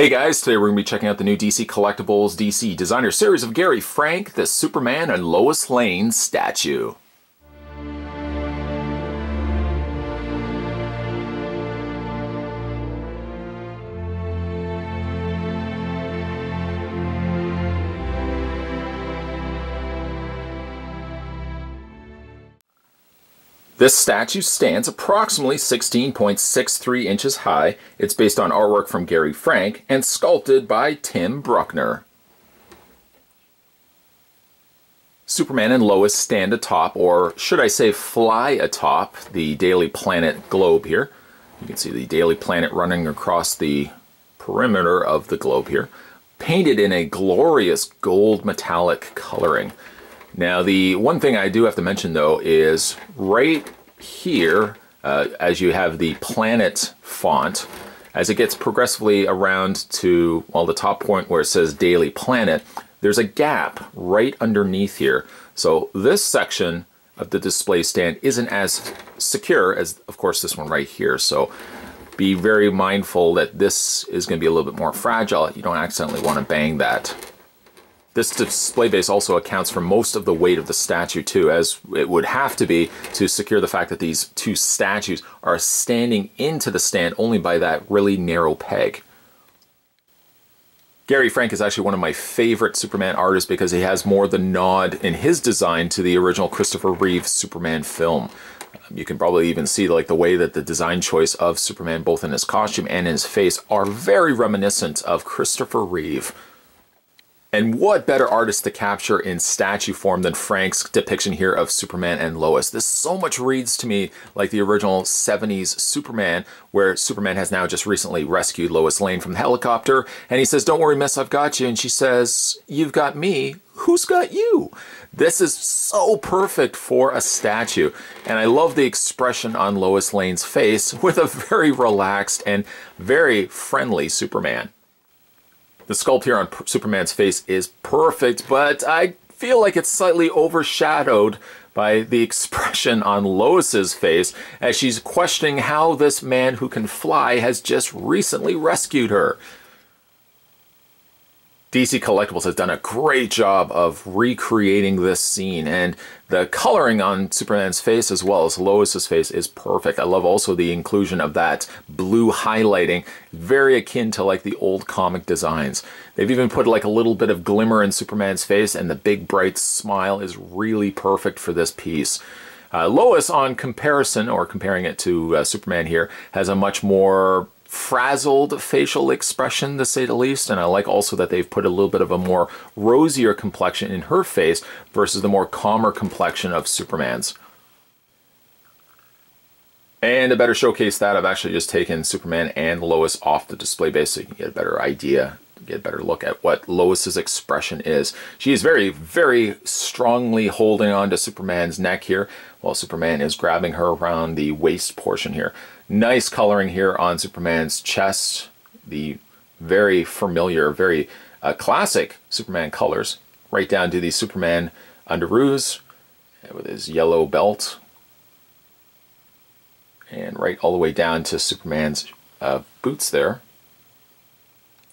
Hey guys, today we're going to be checking out the new DC Collectibles DC Designer Series of Gary Frank, the Superman and Lois Lane statue. This statue stands approximately 16.63 inches high. It's based on artwork from Gary Frank and sculpted by Tim Bruckner. Superman and Lois stand atop, or should I say fly atop, the Daily Planet globe here. You can see the Daily Planet running across the perimeter of the globe here, painted in a glorious gold metallic coloring. Now, the one thing I do have to mention, though, is right here, as you have the planet font, as it gets progressively around to, well, the top point where it says Daily Planet, there's a gap right underneath here. So this section of the display stand isn't as secure as, of course, this one right here. So be very mindful that this is going to be a little bit more fragile. You don't accidentally want to bang that. This display base also accounts for most of the weight of the statue too, as it would have to be to secure the fact that these two statues are standing into the stand only by that really narrow peg. Gary Frank is actually one of my favorite Superman artists because he has more the nod in his design to the original Christopher Reeve Superman film. You can probably even see like the way that the design choice of Superman, both in his costume and in his face, are very reminiscent of Christopher Reeve. And what better artist to capture in statue form than Frank's depiction here of Superman and Lois? This so much reads to me like the original 70s Superman, where Superman has now just recently rescued Lois Lane from the helicopter, and he says, "Don't worry, miss, I've got you." And she says, "You've got me. Who's got you?" This is so perfect for a statue. And I love the expression on Lois Lane's face with a very relaxed and very friendly Superman. The sculpt here on Superman's face is perfect, but I feel like it's slightly overshadowed by the expression on Lois's face as she's questioning how this man who can fly has just recently rescued her. DC Collectibles has done a great job of recreating this scene, and the coloring on Superman's face as well as Lois's face is perfect. I love also the inclusion of that blue highlighting, very akin to like the old comic designs. They've even put like a little bit of glimmer in Superman's face, and the big bright smile is really perfect for this piece. Lois, on comparison, or comparing it to Superman here, has a much more frazzled facial expression, to say the least, and I like also that they've put a little bit of a more rosier complexion in her face versus the more calmer complexion of Superman's. And to better showcase that, I've actually just taken Superman and Lois off the display base so you can get a better idea, get a better look at what Lois's expression is. She is very, very strongly holding on to Superman's neck here, while Superman is grabbing her around the waist portion here. Nice coloring here on Superman's chest, the very familiar, very classic Superman colors, right down to the Superman underoos with his yellow belt, and right all the way down to Superman's boots there.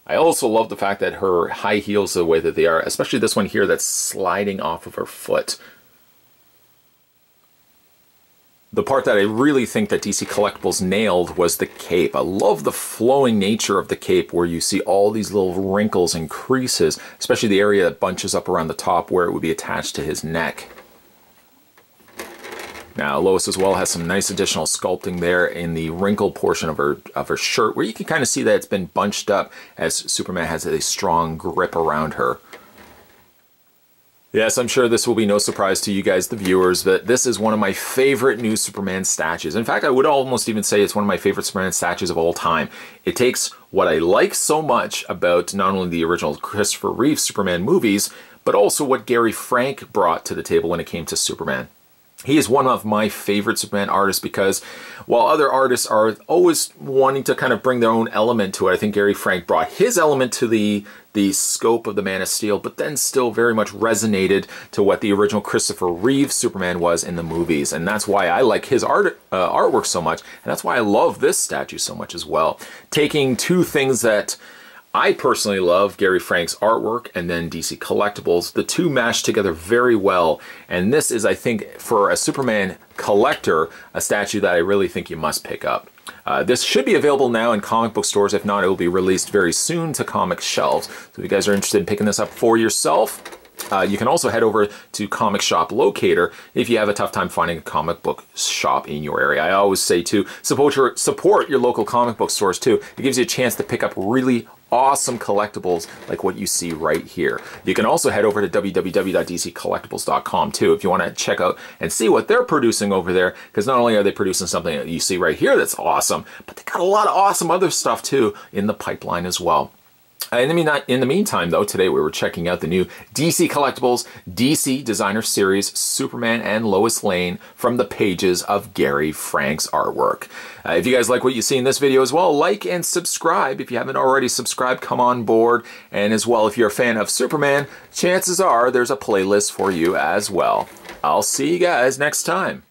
I also love the fact that her high heels, the way that they are, especially this one here that's sliding off of her foot. The part that I really think that DC Collectibles nailed was the cape. I love the flowing nature of the cape where you see all these little wrinkles and creases, especially the area that bunches up around the top where it would be attached to his neck. Now, Lois as well has some nice additional sculpting there in the wrinkle portion of her shirt, where you can kind of see that it's been bunched up as Superman has a strong grip around her. Yes, I'm sure this will be no surprise to you guys, the viewers, but this is one of my favorite new Superman statues. In fact, I would almost even say it's one of my favorite Superman statues of all time. It takes what I like so much about not only the original Christopher Reeve Superman movies, but also what Gary Frank brought to the table when it came to Superman. He is one of my favorite Superman artists because while other artists are always wanting to kind of bring their own element to it, I think Gary Frank brought his element to the scope of the Man of Steel, but then still very much resonated to what the original Christopher Reeve Superman was in the movies. And that's why I like his artwork so much, and that's why I love this statue so much as well. Taking two things that I personally love Gary Frank's artwork and then DC Collectibles. The two mash together very well, and this is, I think, for a Superman collector, a statue that I really think you must pick up. This should be available now in comic book stores. If not, it will be released very soon to comic shelves. So if you guys are interested in picking this up for yourself, you can also head over to Comic Shop Locator if you have a tough time finding a comic book shop in your area. I always say too, support your local comic book stores too. It gives you a chance to pick up really awesome collectibles like what you see right here. You can also head over to www.dccollectibles.com too if you want to check out and see what they're producing over there, because not only are they producing something that you see right here that's awesome, but they got a lot of awesome other stuff too in the pipeline as well. In the meantime, though, today we were checking out the new DC Collectibles DC Designer Series Superman and Lois Lane from the pages of Gary Frank's artwork. If you guys like what you see in this video as well, like and subscribe. If you haven't already subscribed, come on board. And as well, if you're a fan of Superman, chances are there's a playlist for you as well. I'll see you guys next time.